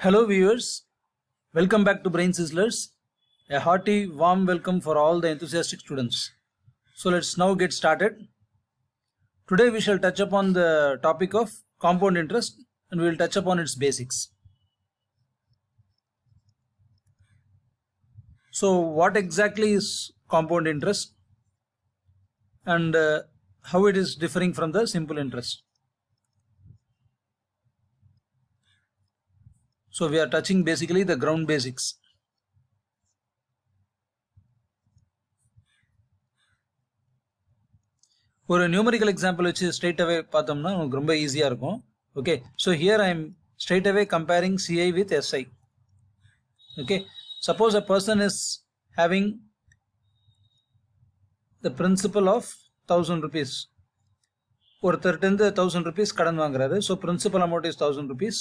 Hello viewers, welcome back to Brain Sizzlers. A hearty warm welcome for all the enthusiastic students. So let's now get started. Today we shall touch upon the topic of compound interest and we will touch upon its basics. So what exactly is compound interest and how it is differing from the simple interest? So we are touching basically the ground basics. ஒரு numerical example வச்சு straight away பார்த்தோம்னா உங்களுக்கு ரொம்ப ஈஸியா இருக்கும். Okay, so here I am straight away comparing CI with SI. Okay, suppose a person is having the principal of 1000 rupees. ஒருத்தர்கிட்ட 1000 rupees கடன் வாங்குறாரு. So principal amount is 1000 rupees.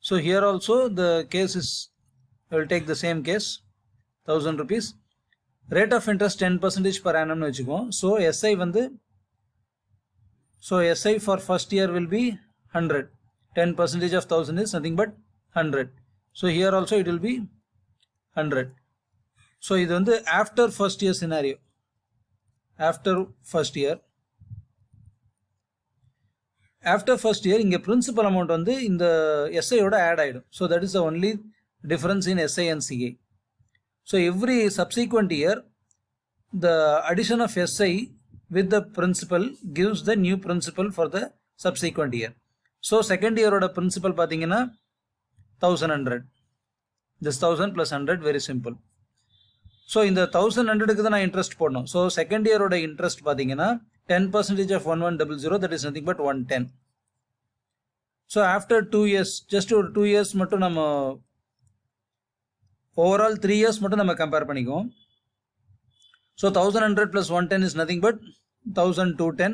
So here also the case is, I will take the same case, 1000 rupees. Rate of interest 10% per annum வச்சுக்குவோம். So SI SI for first year will be 100. 10% of 1000 is nothing but 100. So here also it will be 100. So இது after first year scenario. After first year இங்க principal amount இந்த SI ஓட add ஆயிடும். So that is the only difference in SI and CI. So every subsequent year the addition of SI with the principal gives the new principal for the subsequent year. So second year oda principal பாத்தீங்கன்னா 1100. This 1000 plus 100, very simple. So இந்த 1100 க்கு தான் நான் interest போடணும். So second year oda interest பாத்தீங்கன்னா 10% of 1100, that is nothing but 110. So after 2 years, just 2 years மட்டும் நம்ம overall 3 years மட்டும் நம்ம compare பண்ணிக்குவோம். So 1100 plus 110 is nothing but 1210.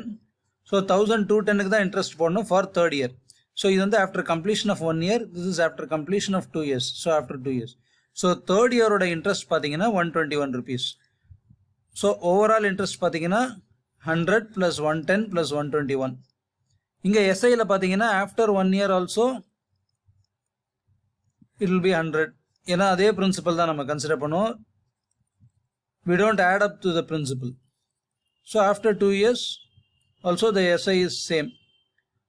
So 1210 க்கு தான் interest போடணும் for third year. So இது after completion of 1 year, this is after completion of 2 years. So after 2 years. So third year ஓட interest பாத்தீங்கன்னா 121 rupees. So overall interest பாத்தீங்கன்னா 100 plus 110 plus 121. இங்க SI ல பாத்தீங்கன்னா after 1 year also it will be 100. ஏன்னா அதே principal தான் நம்ம consider பண்ணுவோம். We don't add up to the principal. So after 2 years also the SI is same.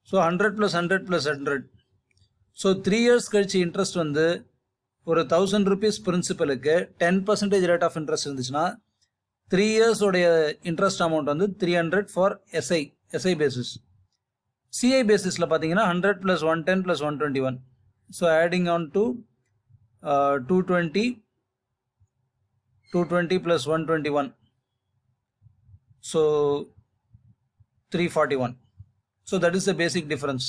So 100 plus 100 plus 100. So 3 years கழிச்சு interest ஒரு 1000 rupees principal க்கு 10% rate of interest இருந்துச்சுன்னா 3 years உடைய interest amount 300 for SI basis. CI basis ல பாத்தீங்கன்னா 100 plus 110 plus 121. So adding on to 220 plus 121. So 341. So that is the basic difference.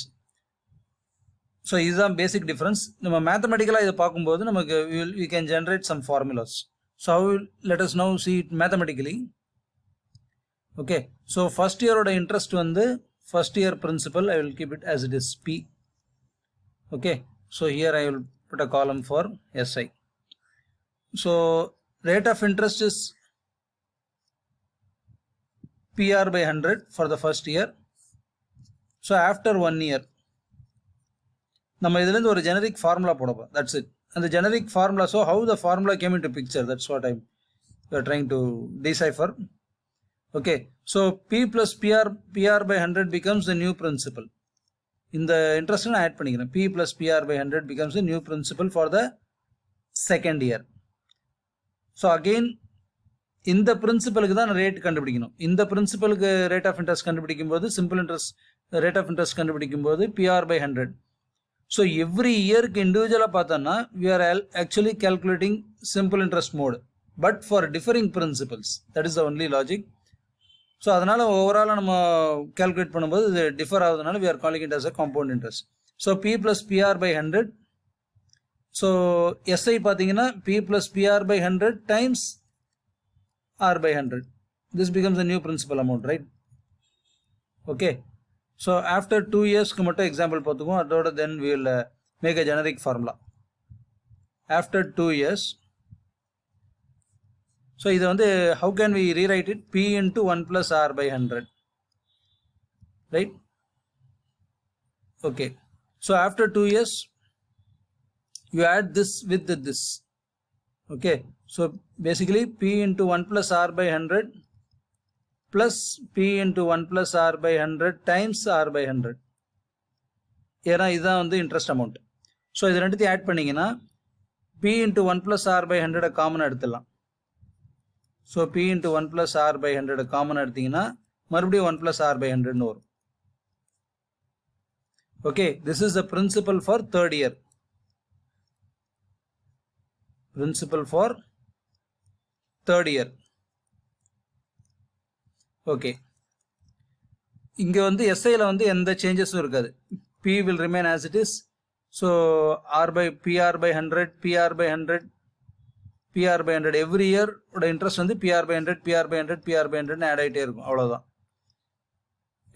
So இதுதான் basic difference. நம்ம mathematically இதை பார்க்கும்போது நமக்கு we can generate some formulas. So let us now see it mathematically. Okay, so first year oda interest first year principal I will keep it as it is P. Okay, so here I will put a column for SI. So rate of interest is PR by 100 for the first year. So after 1 year நம்ம இதிலிருந்து ஒரு generic formula போடுவோம். That's it. And the generic formula, so how the formula came into picture, that's what we are trying to decipher. Okay, so P plus PR by 100 becomes the new principal. இந்த interest நான் add பண்ணிக்கிறேன். P plus PR by 100 becomes the new principal for the second year. So again இந்த பிரின்சிபலுக்கு தான் rate கண்டுபிடிக்கணும். இந்த பிரின்சிபலுக்கு rate of interest கண்டுபிடிக்கும் போது simple interest rate of interest கண்டுபிடிக்கும் போது PR by 100. So every year இண்டிவிஜுவலா பார்த்தோம்னா we are actually calculating simple interest mode, but for differing principles. That is the only logic. So அதனால ஓவராலா நம்ம கால்குலேட் பண்ணும்போது இது differ ஆகுதுனால we are calling it as a compound interest. So P plus PR by 100. So SI பாத்தீங்கன்னா P plus PR by 100 times R by 100. This becomes the new principal amount, right? Okay. So after 2 years க்கு மட்டும் example பார்த்துக்குவோம். அதோட then we will make a generic formula. After 2 years, so இது how can we rewrite it? P into 1 plus R by 100, right? Okay, so after 2 years you add this with this. Okay, so basically p into 1 plus r by 100 plus p into 1 plus r by 100 times r by 100. ஏன்னா இதுதான் வந்து interest amount. So இது ரெண்டுத்தையும் add பண்ணிங்கன்னா p into 1 plus r by 100 common எடுத்துடலாம். So p into 1 plus r by 100 common எடுத்தீங்கன்னா மறுபடியும் 1 plus r by 100 வரும். Okay, this is the principle for third year. Principle for third year. Okay, இங்க வந்து SIல வந்து எந்த சேஞ்சஸும் இருக்காது. P will remain as it is. So R by PR by 100, PR by 100, PR by 100 every year ஓட interest வந்து PR by 100, PR by 100, PR by 100 add ஆகிட்டே இருக்கும். அவ்வளோதான்.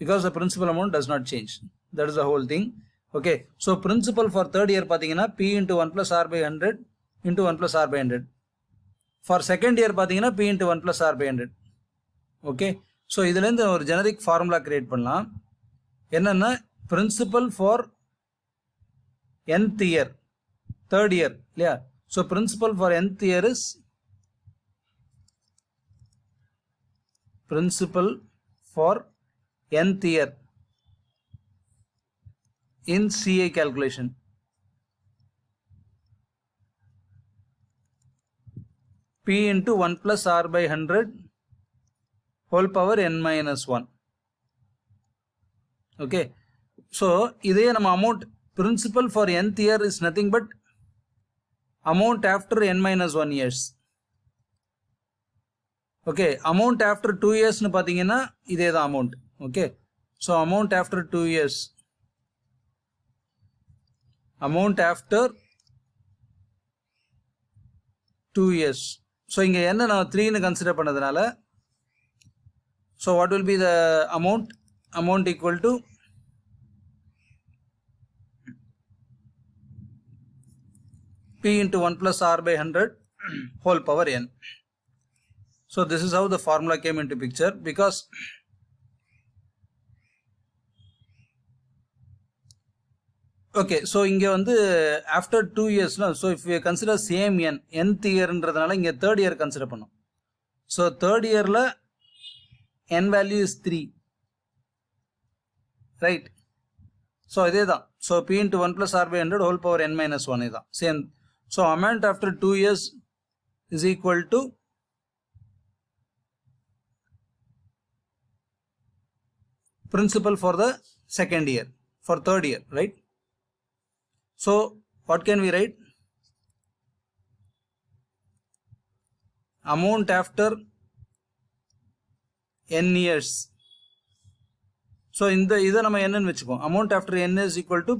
Because the principal amount does not change. That is the whole thing. Okay, so principal for third year பார்த்தீங்கன்னா P into 1 plus R by 100 into 1 plus R by 100. For second year பார்த்தீங்கன்னா P into 1 plus R by 100. Okay, so இதுலேருந்து ஒரு generic formula create பண்ணலாம். என்னன்னா principal for nth year, third year இல்லையா? So principal for nth year is principal for nth year in CA calculation. P into 1 plus R by 100 whole power n minus 1. Okay, so இதே நம்ம amount principal for nth year is nothing but amount after n minus 1 years. Okay, amount after 2 years னு பார்த்தீங்கன்னா இதே தான் amount. Okay, so amount after 2 years, amount after 2 years. So இங்க என்ன நான் 3 னு கன்சிடர் பண்ணதுனால, so what will be the amount equal to P into 1 plus R by 100 whole power n. So this is how the formula came into picture. Because okay, so இங்க வந்து after 2 years now, so if we consider same nth year ன்றதுனால இங்க third year consider பண்ணோம். So third yearல n value is 3, right? So இதே தான். So P into 1 plus R by 100 whole power n minus 1 இதான் same. So amount after 2 years is equal to principal for the second year, for third year, right? So what can we write? Amount after n years. So இதை நம்ம என்னன்னு வச்சுப்போம். Amount after n is equal to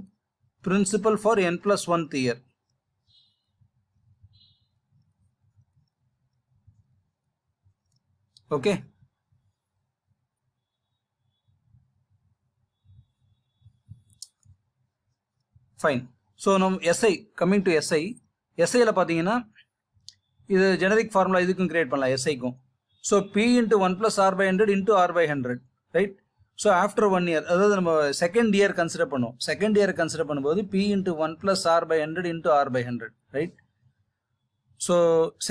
principal for n plus 1th year. Okay, fine. So நம்ம SI, coming to SIல பார்த்தீங்கன்னா இது generic formula இதுக்கும் create பண்ணலாம் SIக்கும். So P into 1 plus R by 100 into R by 100, right? So after 1 year, அதாவது நம்ம second year consider பண்ணுவோம். Second year consider பண்ணும்போது P into 1 plus R by 100 into R by 100, right? So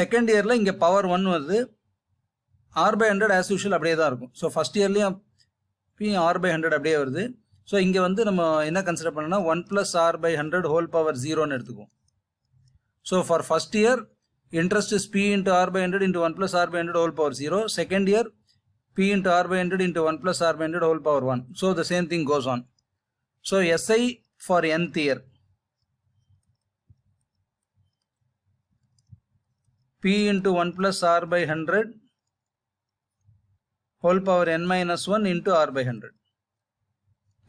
second இயரில் இங்கே power 1 வருது. R by 100 as usual அப்படியே தான் இருக்கும். ஸோ ஃபஸ்ட் இயர்லேயும் P R by 100 அப்படியே வருது. ஸோ இங்கே வந்து நம்ம என்ன கன்சிடர் பண்ணோம்னா 1 plus R by 100 whole power 0ன்னு எடுத்துக்குவோம். So for first year interest is P into R by 100 into 1 plus R by 100 whole power 0. Second year P into R by 100 into 1 plus R by 100 whole power 1. So the same thing goes on. So SI for nth year, P into 1 plus R by 100 whole power n minus 1 into R by 100.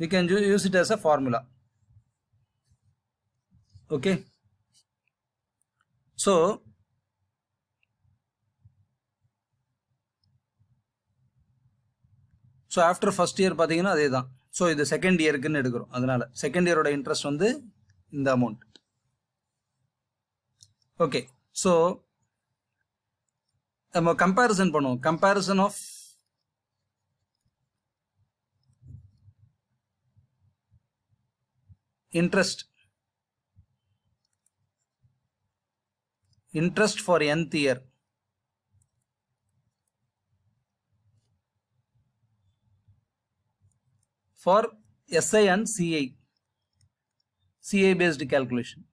We can use it as a formula. Okay, so after first year பார்த்தீங்கன்னா அதே தான். So இது second இயருக்குன்னு எடுக்கிறோம். அதனால second இயரோட interest வந்து இந்த amount. Okay, so நம்ம comparison பண்ணுவோம். Comparison of interest interest for nth year. For SI and CI based calculation.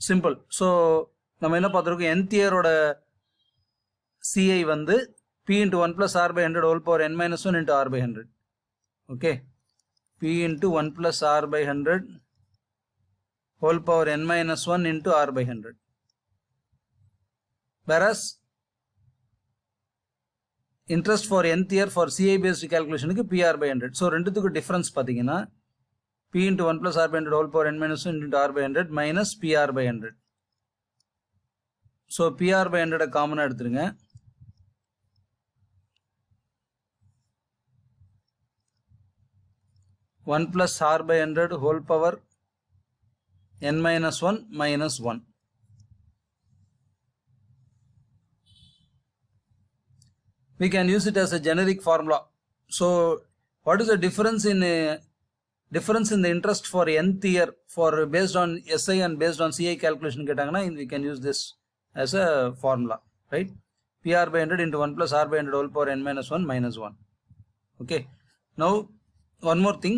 Simple. So நம்ம என்ன பார்த்திருக்கோம், nth year ஓட CI வந்து P into 1 plus R by 100 whole power n minus 1 into R by 100. Okay. P into 1 plus R by 100 whole power n minus 1 into R by 100. Whereas interest for nth year for CI based calculation க்கு PR by 100. So ரெண்டுத்துக்கு difference பார்த்தீங்கன்னா P into 1 plus R by 100 whole power n minus 1 into R by 100 minus PR by 100. So PR by 100 common எடுத்துருங்க. One plus R by 100 whole power n minus 1 minus 1. We can use it as a generic formula. So what is the difference in the interest for nth year for based on SI and based on CI calculation கேட்டாங்கன்னா we can use this as a formula, right? PR by 100 into 1 plus R by 100 whole power n minus 1 minus 1. Okay. Now one more thing.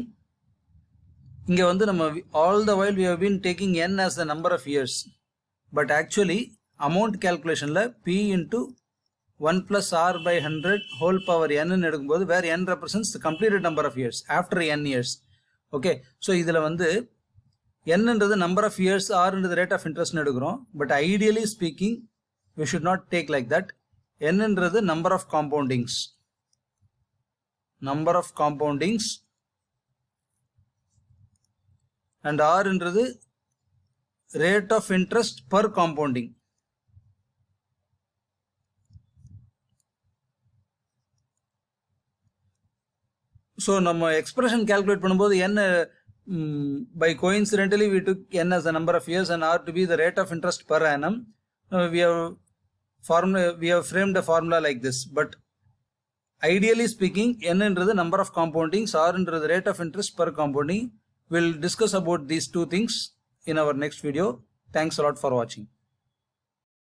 இங்க வந்து நம்ம all the while we have been taking n as the number of years, but actually amount calculationல P into 1 plus R by 100 whole power n ன்னு எடுக்கும்போது where n represents the completed number of years after n years. Okay, so இதுல வந்து n ன்றது number of years, R ன்றது rate of interest ன்னு எடுக்கிறோம், but ideally speaking we should not take like that. n ன்றது number of compoundings and R ன்றது rate of interest per compounding. So நம்ம expression calculate பண்ணும்போது n by coincidentally we took n as the number of years and R to be the rate of interest per annum. We have framed a formula like this, but ideally speaking n ன்றது number of compoundings, R ன்றது rate of interest per compounding. We'll discuss about these two things in our next video. Thanks a lot for watching.